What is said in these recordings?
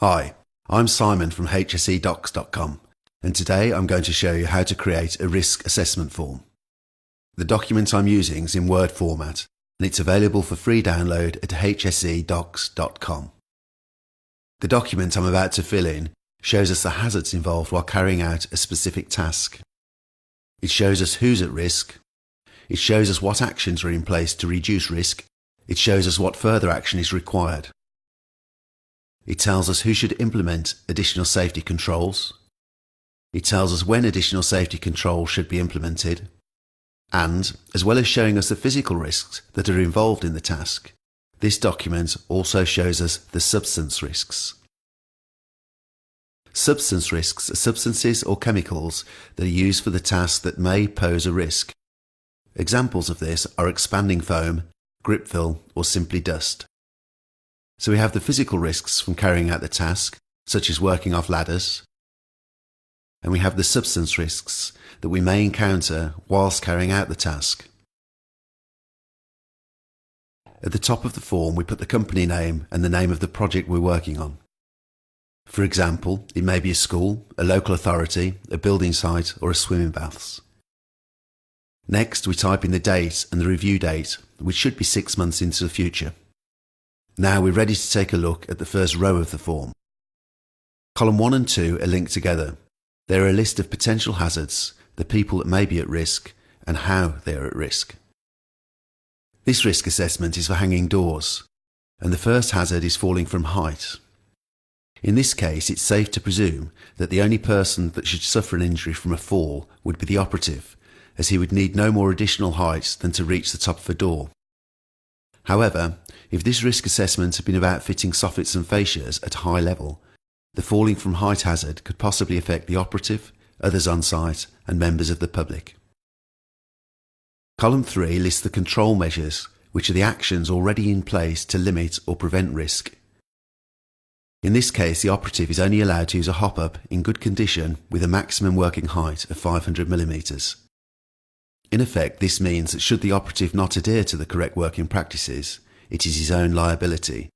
Hi, I'm Simon from HSEDocs.com, and today I'm going to show you how to create a risk assessment form. The document I'm using is in Word format, and it's available for free download at HSEDocs.com. The document I'm about to fill in shows us the hazards involved while carrying out a specific task. It shows us who's at risk. It shows us what actions are in place to reduce risk. It shows us what further action is required. It tells us who should implement additional safety controls. It tells us when additional safety controls should be implemented. And, as well as showing us the physical risks that are involved in the task, this document also shows us the substance risks. Substance risks are substances or chemicals that are used for the task that may pose a risk. Examples of this are expanding foam, grip fill, or simply dust. So we have the physical risks from carrying out the task, such as working off ladders, and we have the substance risks that we may encounter whilst carrying out the task. At the top of the form, we put the company name and the name of the project we're working on. For example, it may be a school, a local authority, a building site, or a swimming baths. Next, we type in the date and the review date, which should be 6 months into the future. Now we're ready to take a look at the first row of the form. Column 1 and 2 are linked together. They're a list of potential hazards, the people that may be at risk, and how they are at risk. This risk assessment is for hanging doors, and the first hazard is falling from height. In this case, it's safe to presume that the only person that should suffer an injury from a fall would be the operative, as he would need no more additional height than to reach the top of a door. However, if this risk assessment had been about fitting soffits and fascias at a high level, the falling from height hazard could possibly affect the operative, others on site, and members of the public. Column 3 lists the control measures, which are the actions already in place to limit or prevent risk. In this case, the operative is only allowed to use a hop-up in good condition with a maximum working height of 500 mm. In effect, this means that should the operative not adhere to the correct working practices, it is his own liability.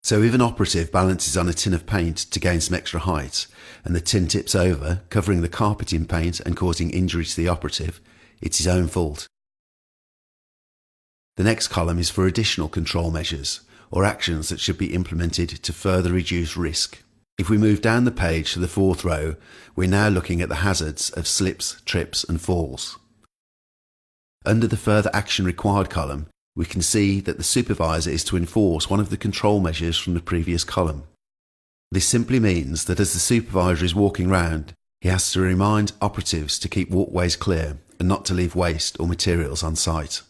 So if an operative balances on a tin of paint to gain some extra height, and the tin tips over, covering the carpet in paint and causing injury to the operative, it's his own fault. The next column is for additional control measures, or actions that should be implemented to further reduce risk. If we move down the page to the fourth row, we're now looking at the hazards of slips, trips and falls. Under the further action required column, we can see that the supervisor is to enforce one of the control measures from the previous column. This simply means that as the supervisor is walking round, he has to remind operatives to keep walkways clear and not to leave waste or materials on site.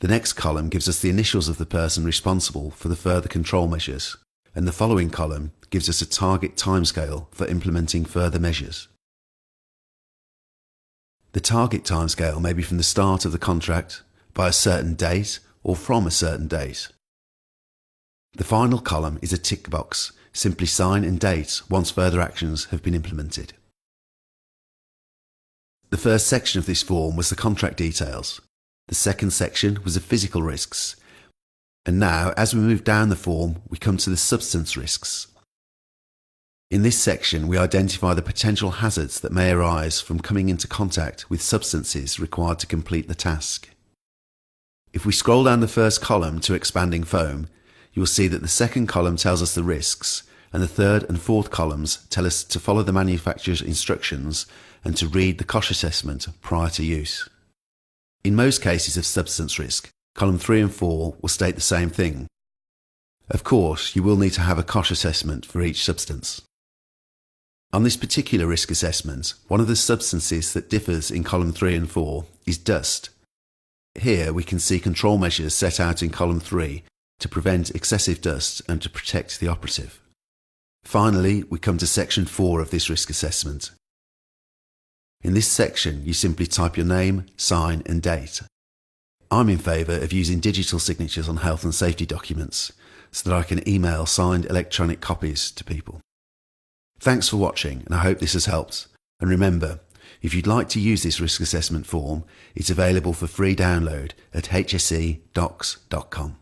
The next column gives us the initials of the person responsible for the further control measures, and the following column gives us a target timescale for implementing further measures. The target timescale may be from the start of the contract, by a certain date, or from a certain date. The final column is a tick box. Simply sign and date once further actions have been implemented. The first section of this form was the contract details. The second section was the physical risks. And now, as we move down the form, we come to the substance risks. In this section, we identify the potential hazards that may arise from coming into contact with substances required to complete the task. If we scroll down the first column to expanding foam, you will see that the second column tells us the risks, and the third and fourth columns tell us to follow the manufacturer's instructions and to read the COSH assessment prior to use. In most cases of substance risk, column 3 and 4 will state the same thing. Of course, you will need to have a COSH assessment for each substance. On this particular risk assessment, one of the substances that differs in column 3 and 4 is dust. Here we can see control measures set out in column 3 to prevent excessive dust and to protect the operative. Finally, we come to section 4 of this risk assessment. In this section, you simply type your name, sign and date. I'm in favour of using digital signatures on health and safety documents so that I can email signed electronic copies to people. Thanks for watching, and I hope this has helped. And remember, if you'd like to use this risk assessment form, it's available for free download at HSEDocs.com.